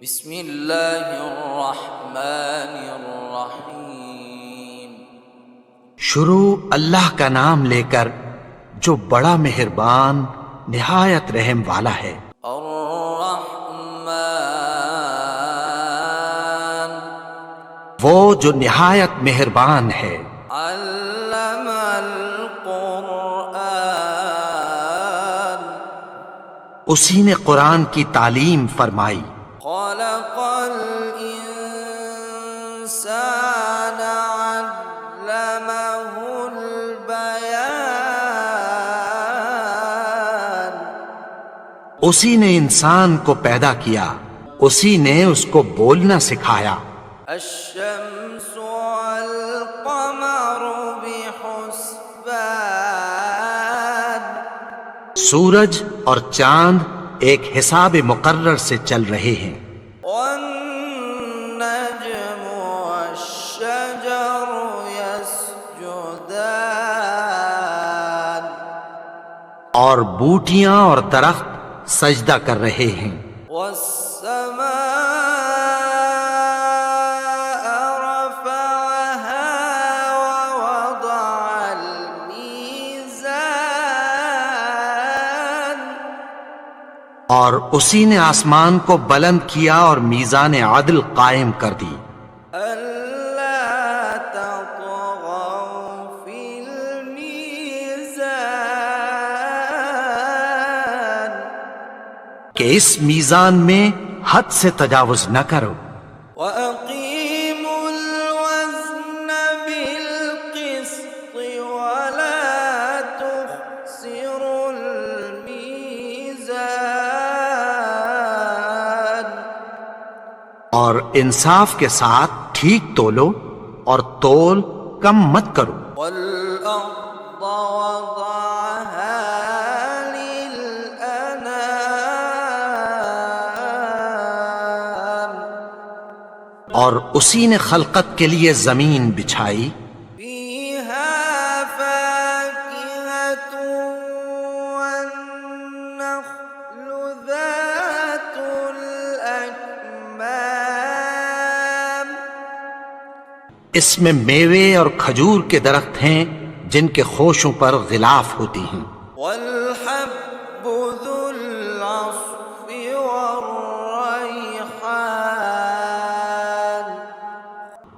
بسم اللہ الرحمن الرحیم۔ شروع اللہ کا نام لے کر جو بڑا مہربان نہایت رحم والا ہے۔ الرحمن وہ جو نہایت مہربان ہے۔ علم القرآن اسی نے قرآن کی تعلیم فرمائی۔ خلق الانسان علمہ البیان اسی نے انسان کو پیدا کیا، اسی نے اس کو بولنا سکھایا۔ الشمس والقمر بحسبان سورج اور چاند ایک حساب مقرر سے چل رہے ہیں۔ والنجم والشجر يسجدان اور بوٹیاں اور درخت سجدہ کر رہے ہیں۔ والسماء رفعها ووضع الميزان اور اسی نے آسمان کو بلند کیا اور میزان عدل قائم کر دی۔ ألا تطغوا في الميزان کہ اس میزان میں حد سے تجاوز نہ کرو۔ وأقيموا الوزن بالقسط ولا تخسروا الميزان اور انصاف کے ساتھ ٹھیک تولو اور تول کم مت کرو۔ والأرض وضعها للأنام اور اسی نے خلقت کے لیے زمین بچھائی، فيها فاكهة والنخل ذات الأكمام اس میں میوے اور کھجور کے درخت ہیں جن کے خوشوں پر غلاف ہوتی ہیں، والحب ذو العصف والريحان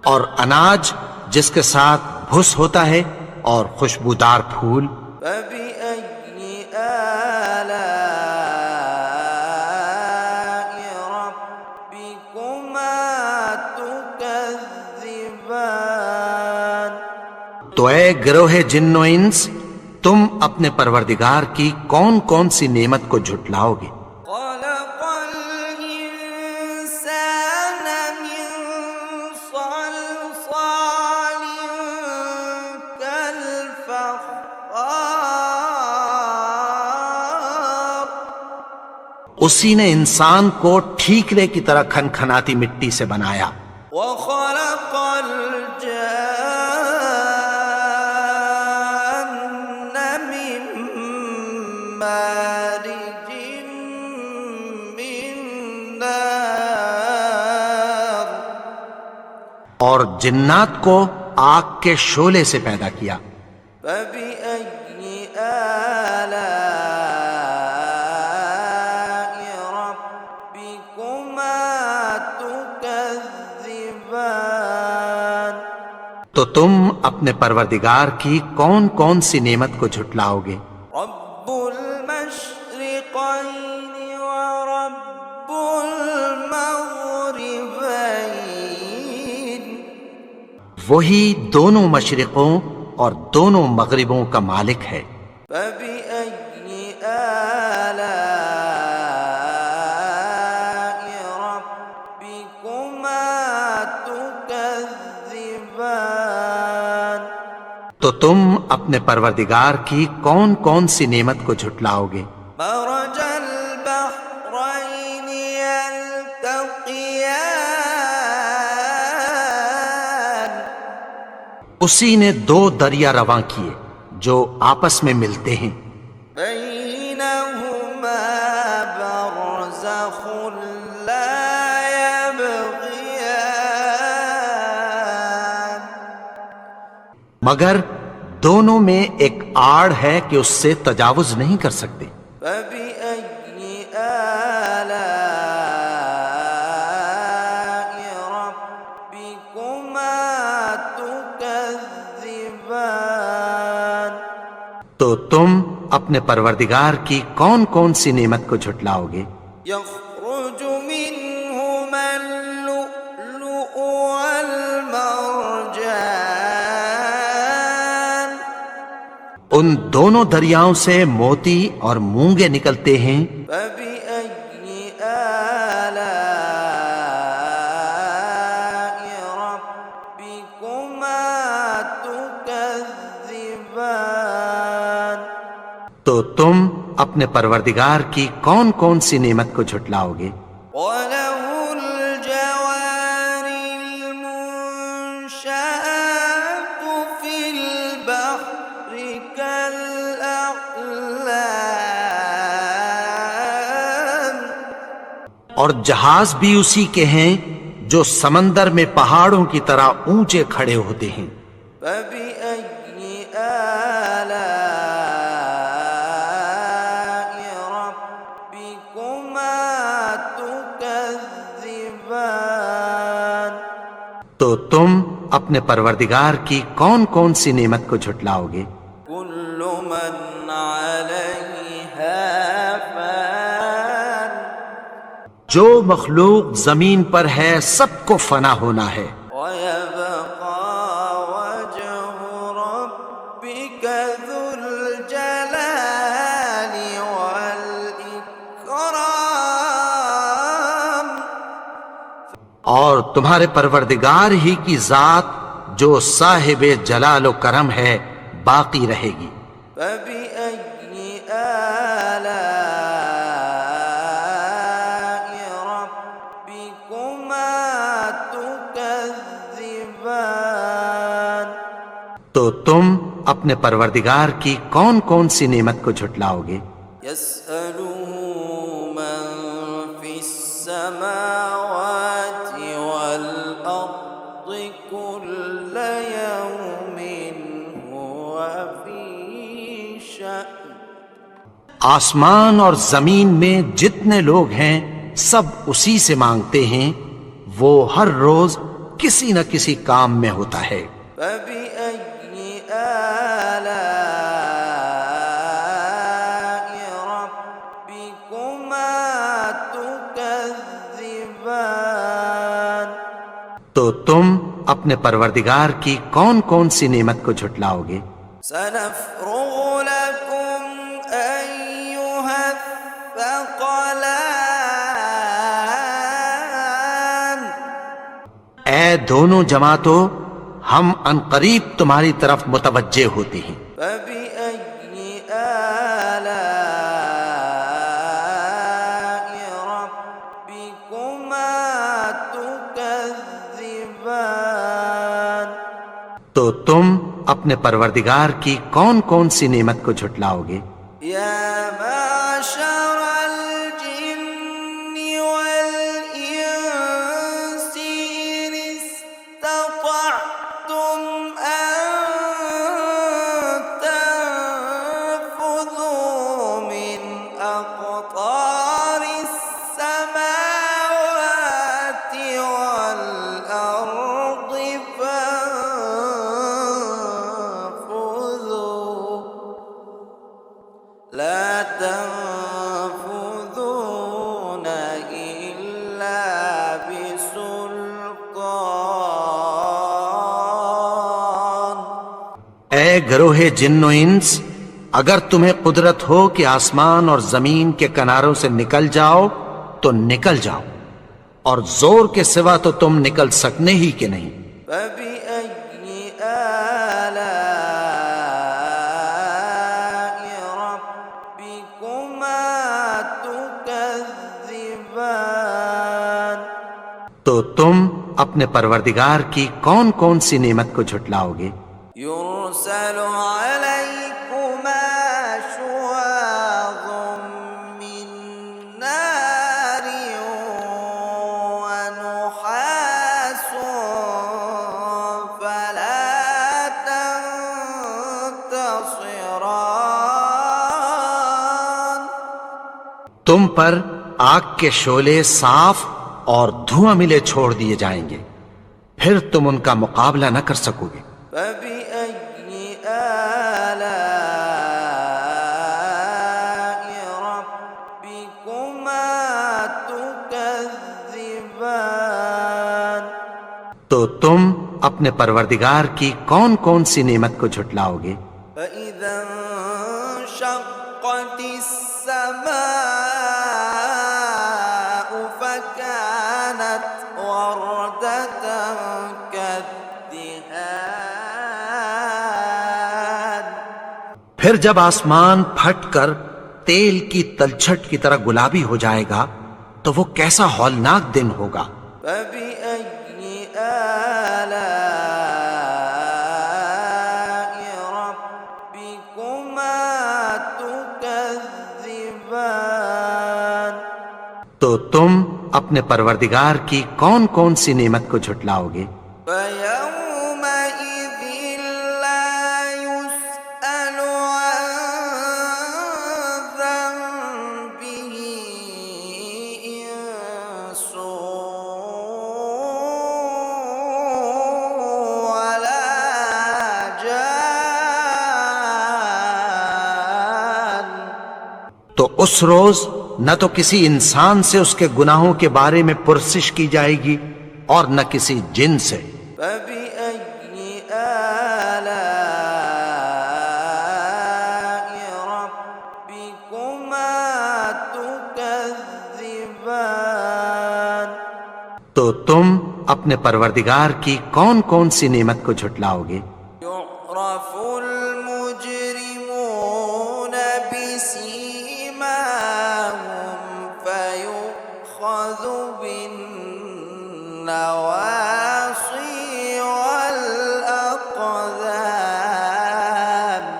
اور اناج جس کے ساتھ بھس ہوتا ہے اور خوشبودار پھول۔ فبأي آلاء ربكما تكذبان تو اے گروہ جن و انس، تم اپنے پروردگار کی کون کون سی نعمت کو جھٹلاؤ گے؟ خلق الإنسان من صلصال كالفخار اسی نے انسان کو ٹھیکرے کی طرح کھنکھناتی مٹی سے بنایا۔ وخلق الجان من مارج من نار اور جنات کو آگ کے شعلے سے پیدا کیا۔ فبأي آلاء ربكما تكذبان تو تم اپنے پروردگار کی کون کون سی نعمت کو جھٹلاؤ گے؟ رب المشرقين ورب المغربين وہی دونوں مشرقوں اور دونوں مغربوں کا مالک ہے۔ فبأي آلاء ربكما تكذبان تو تم اپنے پروردگار کی کون کون سی نعمت کو جھٹلاؤ گے؟ مرج البحرين يلتقيان اسی نے دو دریا رواں کیے جو آپس میں ملتے ہیں، بينهما برزخ لا مگر دونوں میں ایک آڑ ہے کہ اس سے تجاوز نہیں کر سکتے۔ فبأي آلاء ربكما تكذبان؟ تو تم اپنے پروردگار کی کون کون سی نعمت کو جھٹلاؤ گے؟ يخرج منهما اللؤلؤ والمرجان ان دونوں دریاؤں سے موتی اور مونگے نکلتے ہیں۔ فبأي آلاء ربكما تكذبان؟ تو تم اپنے پروردگار کی کون کون سی نعمت کو جھٹلاؤ گے؟ وَلَهُ الْجَوَارِ الْمُنشَآتُ فِي الْبَحْرِ كَالْأَعْلَامِ اور جہاز بھی اسی کے ہیں جو سمندر میں پہاڑوں کی طرح اونچے کھڑے ہوتے ہیں۔ فَبِأَيِّ آلَاءِ رَبِّكُمَا تُكَذِّبَانِ؟ تو تم اپنے پروردگار کی کون کون سی نعمت کو جھٹلاؤ گے؟ كُلُّ مَنْ عَلَيْهَا فَانٍ جو مخلوق زمین پر ہے سب کو فنا ہونا ہے، وَيَبْقَى وَجْهُ رَبِّكَ ذُو الْجَلَالِ وَالْإِكْرَامِ اور تمہارے پروردگار ہی کی ذات جو صاحب جلال و کرم ہے باقی رہے گی۔ فَبِأَيِّ آلَاءِ رَبِّكُمَا تُكَذِّبَانِ؟ تو تم اپنے پروردگار کی کون کون سی نعمت کو جھٹلاؤ گے؟ يَسْأَلُهُ مَن فِي السَّمَاوَاتِ وَالْأَرْضِ كُلَّ يَوْمٍ هُوَ فِي شَأْنٍ آسمان اور زمین میں جتنے لوگ ہیں سب اسی سے مانگتے ہیں، وہ ہر روز کسی نہ کسی کام میں ہوتا ہے۔ فَبِأَيِّ آلَاءِ رَبِّكُمَا تُكَذِّبَانِ؟ تو تم اپنے پروردگار کی کون کون سی نعمت کو جھٹلاؤ گے؟ سَنَفْرُغُ لَكُمْ أَيُّهَ الثَّقَلَانِ اے دونوں جماعتوں، ہم عنقریب تمہاری طرف متوجہ ہوتے ہیں۔ فَبِأَيِّ آلَاءِ رَبِّكُمَا تُكَذِّبَانِ؟ تو تم اپنے پروردگار کی کون کون سی نعمت کو جھٹلاؤ گے؟ يَا مَعْشَرَ الْجِنِّ وَالْإِنسِ إِنِ اسْتَطَعْتُمْ أَن تَنفُذُوا مِنْ أَقْطَارِ السَّمَاوَاتِ وَالْأَرْضِ فَانفُذُوا لَا تَنفُذُونَ إِلَّا بِسُلْطَانٍ اے گروہ جن و انس، اگر تمہیں قدرت ہو کہ آسمان اور زمین کے کناروں سے نکل جاؤ تو نکل جاؤ، اور زور کے سوا تو تم نکل سکنے ہی کے نہیں۔ فَبِأَيِّ آلَاءِ رَبِّكُمَا تُكَذِّبَانِ؟ تو تم اپنے پروردگار کی کون کون سی نعمت کو جھٹلاؤ گے؟ يُرْسَلُ عَلَيْكُمَا شُوَاظٌ مِّن نَّارٍ وَنُحَاسٌ فَلَا تم پر آگ کے شعلے صاف اور دھواں ملے چھوڑ دیے جائیں گے، پھر تم ان کا مقابلہ نہ کر سکو گے۔ فبأي آلاء ربكما تكذبان؟ تو تم اپنے پروردگار کی کون کون سی نعمت کو جھٹلاؤ گے؟ فإذا انشقت السماء فكانت وردة كالدهان۔ پھر جب آسمان پھٹ کر تیل کی تلچھٹ کی طرح گلابی ہو جائے گا تو وہ کیسا ہولناک دن ہوگا۔ فبأي آلاء ربكما تكذبان؟ تو تم اپنے پروردگار کی کون کون سی نعمت کو جھٹلاؤ گے؟ فيومئذ لا يسأل عن ذنبه إنس ولا جان۔ تو اس روز نہ تو کسی انسان سے اس کے گناہوں کے بارے میں پرسش کی جائے گی اور نہ کسی جن سے۔ فبأي آلاء ربكما تكذبان؟ تو تم اپنے پروردگار کی کون کون سی نعمت کو جھٹلاؤ گے؟ يعرف المجرمون بسيماهم فيؤخذ بالنواصي والأقدام۔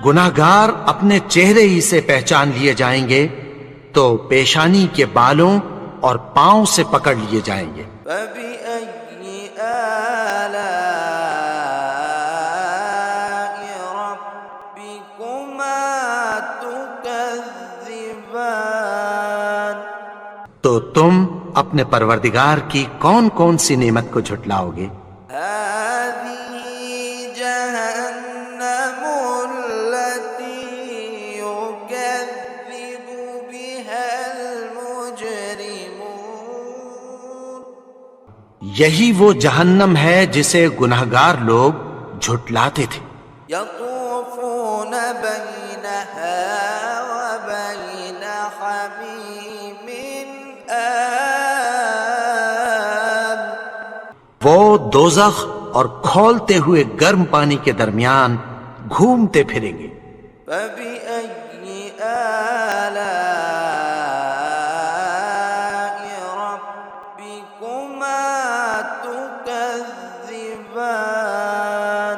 گناہگار اپنے چہرے ہی سے پہچان لیے جائیں گے تو پیشانی کے بالوں اور پاؤں سے پکڑ لیے جائیں گے۔ فبأي آلاء ربكما تكذبان؟ تو تم اپنے پروردگار کی کون کون سی نعمت کو جھٹلاؤ گے؟ هذه جهنم التي يكذب بها المجرمون۔ یہی وہ جہنم ہے جسے گناہگار لوگ جھٹلاتے تھے۔ يطوفون بينها وبين حميم آن۔ وہ دوزخ اور کھولتے ہوئے گرم پانی کے درمیان گھومتے پھریں گے۔ فبأي آلاء ربكما تكذبان؟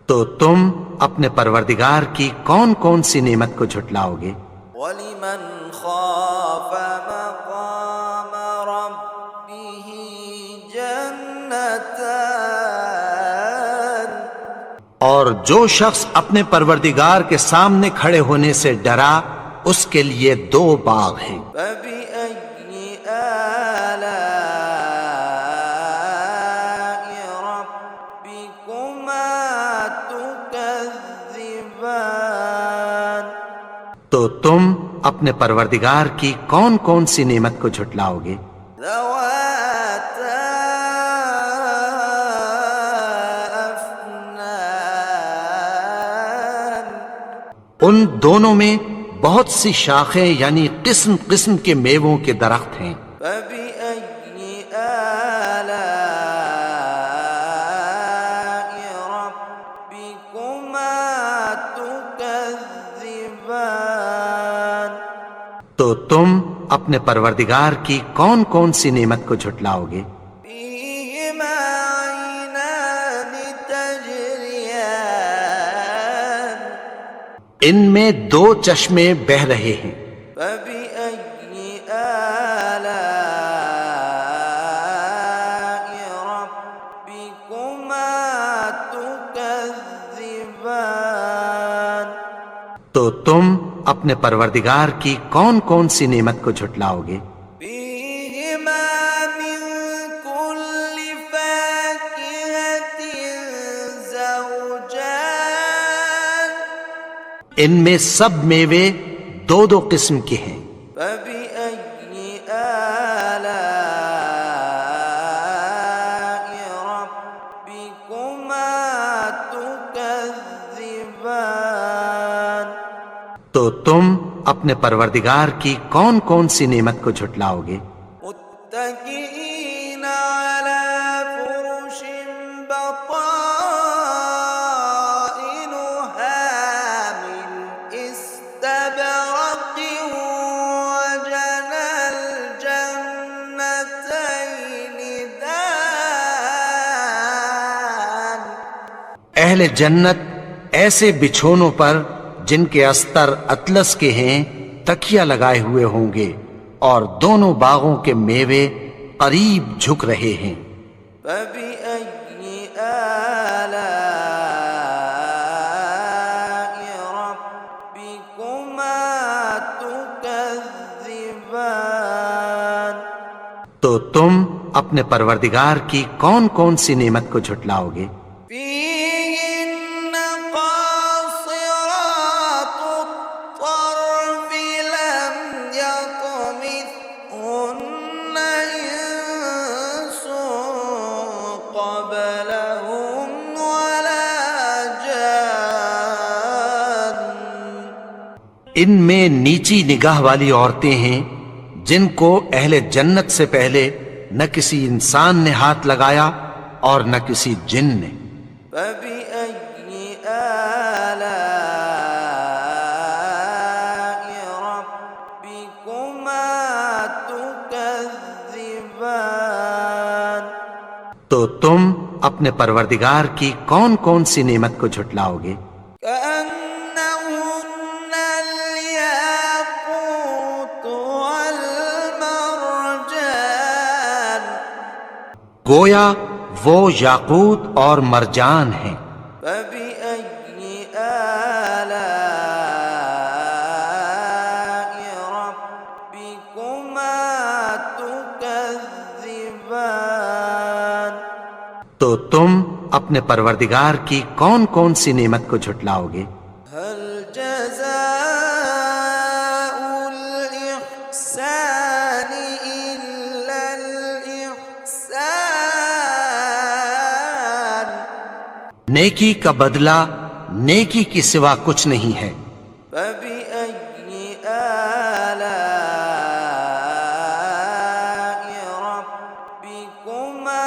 تو تم اپنے پروردگار کی کون کون سی نعمت کو جھٹلاؤ گے؟ ولمن خاف مقام ربه جنتان۔ اور جو شخص اپنے پروردگار کے سامنے کھڑے ہونے سے ڈرا اس کے لیے دو باغ ہیں۔ فبأي آلاء ربكما تكذبان؟ تو تم اپنے پروردگار کی کون کون سی نعمت کو جھٹلاؤ گے؟ ذواتا أفنان۔ ان دونوں میں بہت سی شاخیں یعنی قسم قسم کے میووں کے درخت ہیں۔ فبأي آلاء ربكما تكذبان؟ تو تم اپنے پروردگار کی کون کون سی نعمت کو جھٹلاؤ گے؟ فيهما عينان تجريان۔ ان میں دو چشمے بہہ رہے ہیں۔ فبأي آلاء ربكما تكذبان؟ تو تم اپنے پروردگار کی کون کون سی نعمت کو جھٹلاؤ گے؟ فيهما من كل فاكهة زوجان ان میں سب میوے دو دو قسم کے ہیں۔ فبأي آلاء ربكما تكذبان تو تم اپنے پروردگار کی کون کون سی نعمت کو جھٹلاؤ گے؟ متكئين على فرش بطائنها من استبرق وجنى الجنتين دان اہل جنت ایسے بچھونوں پر جن کے استر اطلس کے ہیں تکیہ لگائے ہوئے ہوں گے، اور دونوں باغوں کے میوے قریب جھک رہے ہیں۔ فبأي آلاء ربكما تكذبان تو تم اپنے پروردگار کی کون کون سی نعمت کو جھٹلاؤ گے؟ فيهن قاصرات الطرف لم يطمثهن إنس قبلهم ولا جان ان میں نیچی نگاہ والی عورتیں ہیں جن کو اہل جنت سے پہلے نہ کسی انسان نے ہاتھ لگایا اور نہ کسی جن نے۔ فبأي آلاء ربكما تكذبان تو تم اپنے پروردگار کی کون کون سی نعمت کو جھٹلاؤ گے؟ كأنهن الياقوت والمرجان گویا وہ یاقوت اور مرجان ہیں۔ فبأي آلاء ربكما تكذبان تو تم اپنے پروردگار کی کون کون سی نعمت کو جھٹلاؤ گے؟ هل جزاء الإحسان إلا الإحسان نیکی کا بدلہ نیکی کی سوا کچھ نہیں ہے۔ فبأي آلاء ربكما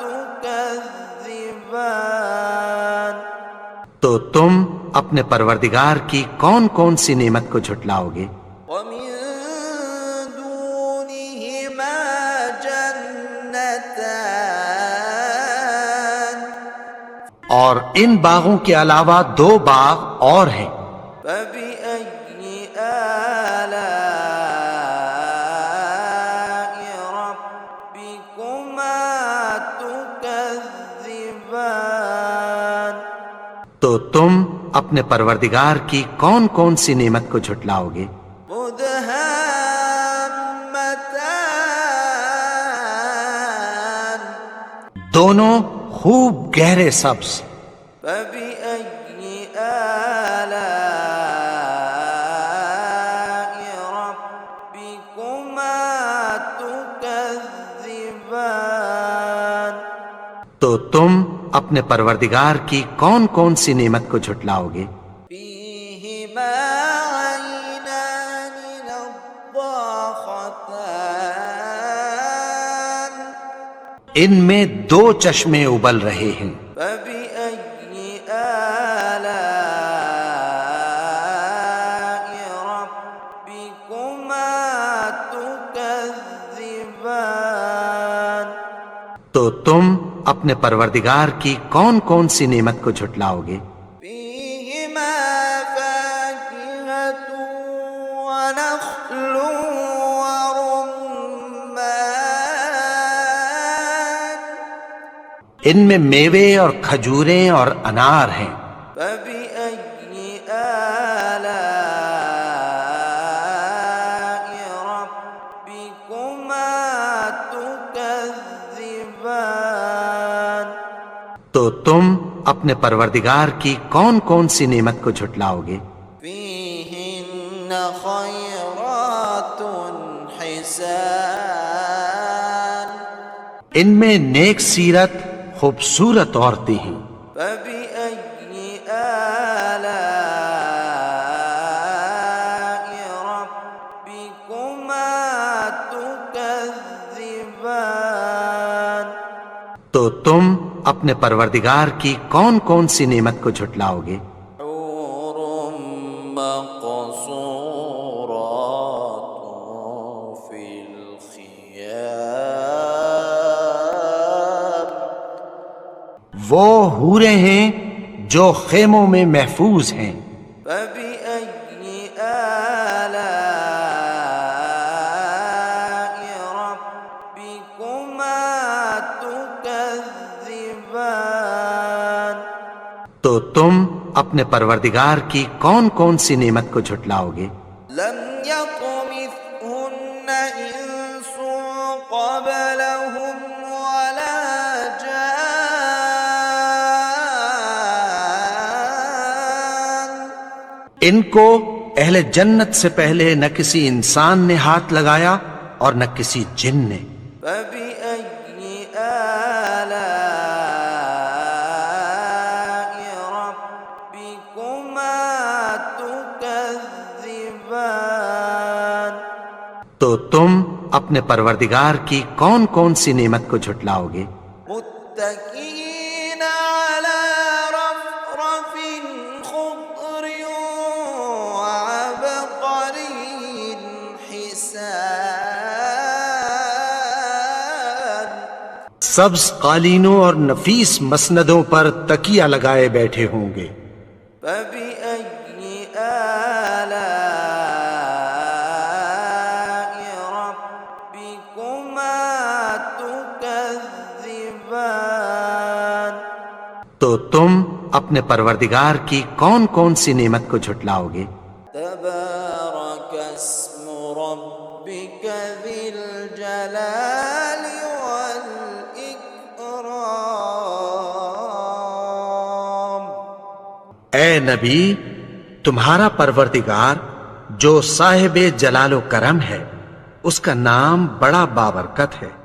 تكذبان تو تم اپنے پروردگار کی کون کون سی نعمت کو جھٹلاؤ گے؟ ومن دونهما جنتان اور ان باغوں کے علاوہ دو باغ اور ہیں۔ فبأي آلاء ربكما تكذبان تو تم اپنے پروردگار کی کون کون سی نعمت کو جھٹلاؤ گے؟ مدهامتان دونوں خوب گہرے سبز۔ فبأي آلاء ربكما تكذبان تو تم اپنے پروردگار کی کون کون سی نعمت کو جھٹلاؤ گے؟ فيهما عينان نضاختان ان میں دو چشمے ابل رہے ہیں۔ فبأي آلاء ربكما تكذبان تو تم اپنے پروردگار کی کون کون سی نعمت کو جھٹلاؤ گے؟ فيهما فاكهة ونخل ورمان ان میں میوے اور کھجوریں اور انار ہیں۔ فبأي آلاء تو تم اپنے پروردگار کی کون کون سی نعمت کو جھٹلاؤ گے؟ فيهن خيرات حسان ان میں نیک سیرت خوبصورت عورتیں ہیں۔ فبأي آلاء ربكما تكذبان تو تم اپنے پروردگار کی کون کون سی نعمت کو جھٹلاؤ گے؟ حور مقصورات في الخيام وہ حوریں ہیں جو خیموں میں محفوظ ہیں۔ فبأي آلاء ربكما تكذبان تو تم اپنے پروردگار کی کون کون سی نعمت کو جھٹلاؤ گے؟ لم يطمثهن إنس قبلهم ولا جان ان کو اہل جنت سے پہلے نہ کسی انسان نے ہاتھ لگایا اور نہ کسی جن نے۔ فبأي آلاء ربكما تكذبان تو تم اپنے پروردگار کی کون کون سی نعمت کو جھٹلاؤ گے؟ متكئين على رفرف خضر وعبقري حسان سبز قالینوں اور نفیس مسندوں پر تکیہ لگائے بیٹھے ہوں گے۔ فبأي آلاء ربكما تكذبان تو تم اپنے پروردگار کی کون کون سی نعمت کو جھٹلاؤ گے؟ تبارك اسم ربك ذي الجلال والإكرام اے نبی، تمہارا پروردگار جو صاحب جلال و کرم ہے، اس کا نام بڑا بابرکت ہے۔